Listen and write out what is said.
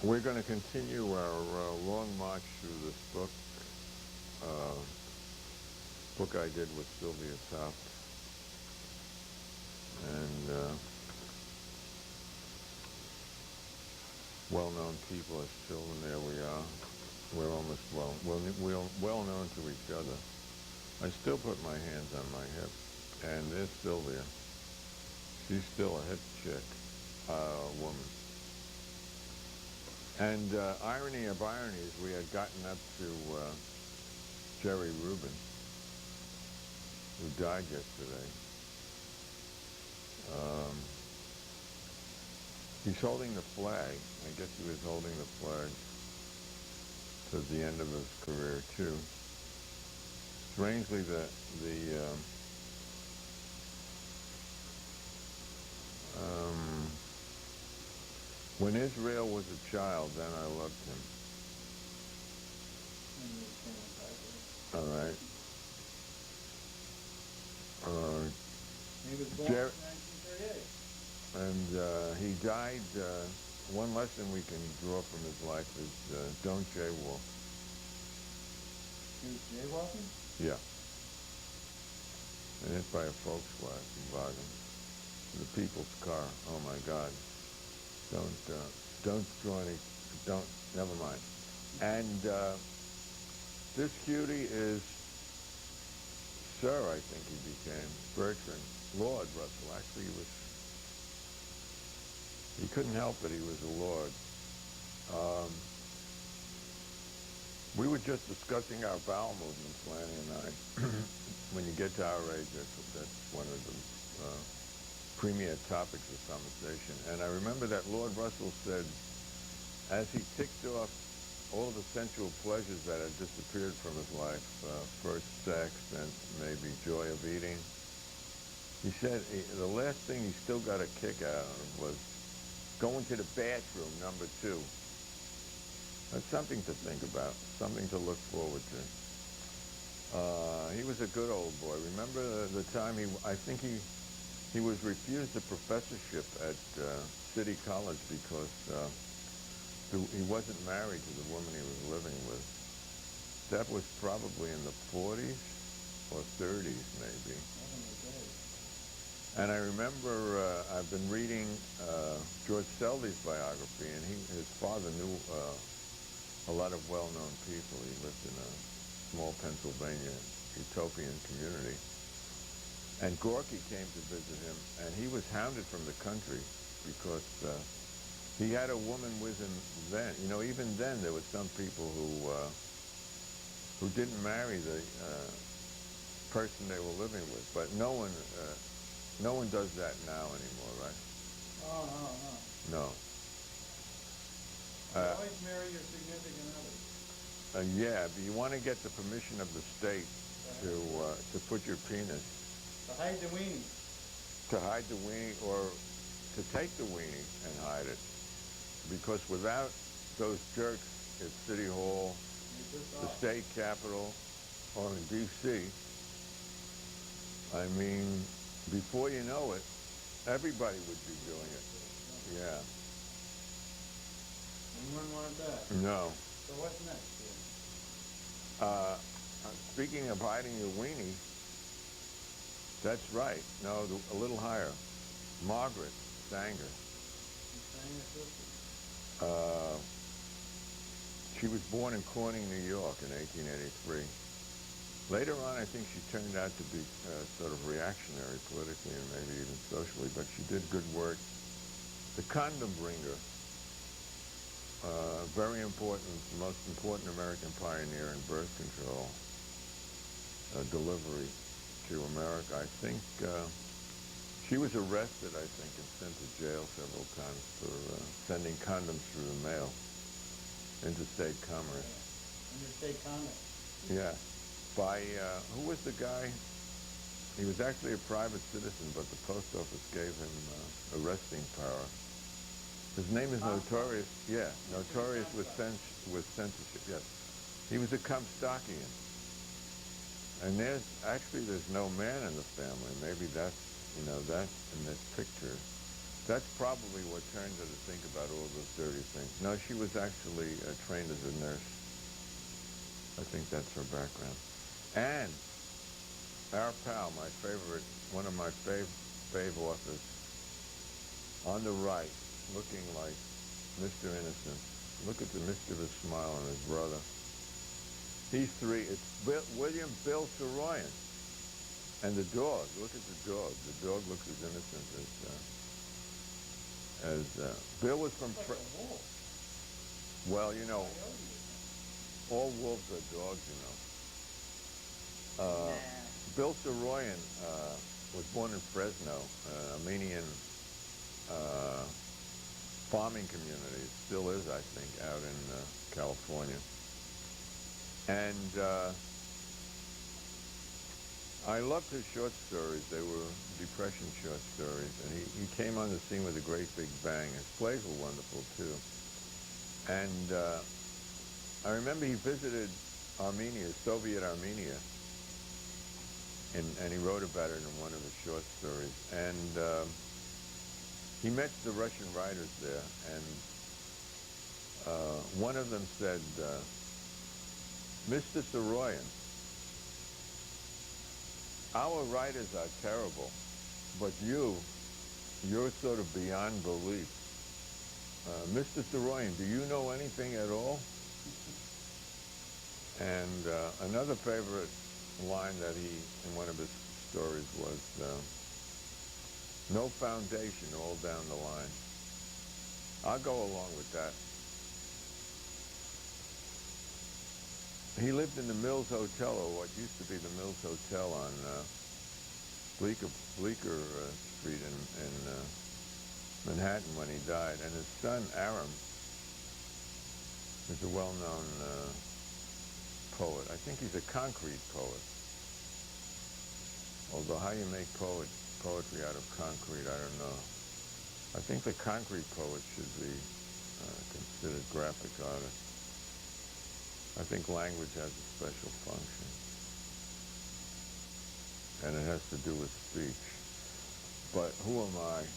We're going to continue our long march through this uh, book I did with Sylvia Topp, and well-known people as children. There we are. We're almost well known to each other. I still put my hands on my hip, and there's Sylvia. She's still a hip chick, woman. And irony of ironies, we had gotten up to Jerry Rubin, who died yesterday. Um, he's holding the flag. I guess he was holding the flag to the end of his career too. Strangely, when Israel was a child, then I loved him. All right. He was born in 1938. And he died. One lesson we can draw from his life is don't jaywalk. He was jaywalking? Yeah. And hit by a Volkswagen. The people's car. Oh my God. Don't draw any. Never mind. And this cutie is Sir, I think he became, Bertrand, Lord Russell. Actually, he couldn't help it, he was a lord. We were just discussing our bowel movements, Lanny and I. When you get to our age, that's one of the premier topics of conversation. And I remember that Lord Russell said, as he ticked off all the sensual pleasures that had disappeared from his life, first sex, then maybe joy of eating, he said the last thing he still got a kick out of was going to the bathroom, number 2. That's something to think about, something to look forward to. He was a good old boy. Remember the time I think he was refused a professorship at City College because he wasn't married to the woman he was living with. That was probably in the 40s or 30s, maybe. And I remember I've been reading George Selby's biography, and his father knew a lot of well-known people. He lived in a small Pennsylvania utopian community. And Gorky came to visit him, and he was hounded from the country because he had a woman with him then. You know, even then there were some people who didn't marry the person they were living with. But no one does that now anymore, right? Oh, no. No. You always marry your significant other. Yeah, but you want to get the permission of the state to put your penis. To hide the weenie. To hide the weenie, or to take the weenie and hide it. Because without those jerks at City Hall, the state capitol, or in D.C., I mean, before you know it, everybody would be doing it. Yeah. You wouldn't want that. No. So what's next? Speaking of hiding your weenie, that's right. No, a little higher. Margaret Sanger. She was born in Corning, New York in 1883. Later on, I think she turned out to be sort of reactionary politically and maybe even socially, but she did good work. The condom bringer, very important, the most important American pioneer in birth control delivery to America. I think she was arrested, I think, and sent to jail several times for sending condoms through the mail, interstate commerce. Interstate commerce. Yeah. By, who was the guy? He was actually a private citizen, but the post office gave him arresting power. His name is notorious. Yeah, notorious with censorship. Yes, he was a Comstockian. And there's no man in the family. Maybe that's that in this picture. That's probably what turned her to think about all those dirty things. No, she was actually trained as a nurse. I think that's her background. And our pal, my favorite, one of my fave authors, on the right, looking like Mr. Innocent. Look at the mischievous smile on his brother. He's three. It's William Bill Saroyan. And the dog. Look at the dog. The dog looks as innocent as Bill was from. It's like a wolf. Well, you know, Coyote. all wolves are dogs, you know. Nah. Bill Saroyan was born in Fresno, Armenian farming community. It still is, I think, out in California. And I loved his short stories. They were Depression short stories. And he came on the scene with a great big bang. His plays were wonderful, too. And I remember he visited Armenia, Soviet Armenia, and he wrote about it in one of his short stories. And he met the Russian writers there, and one of them said, Mr. Saroyan, our writers are terrible, but you're sort of beyond belief. Mr. Saroyan, do you know anything at all? And another favorite line that he, in one of his stories, was, no foundation all down the line. I'll go along with that. He lived in the Mills Hotel, or what used to be the Mills Hotel on Bleecker Street in Manhattan when he died. And his son, Aram, is a well-known poet. I think he's a concrete poet. Although how you make poetry out of concrete, I don't know. I think the concrete poet should be considered graphic artists. I think language has a special function. And it has to do with speech. But who am I?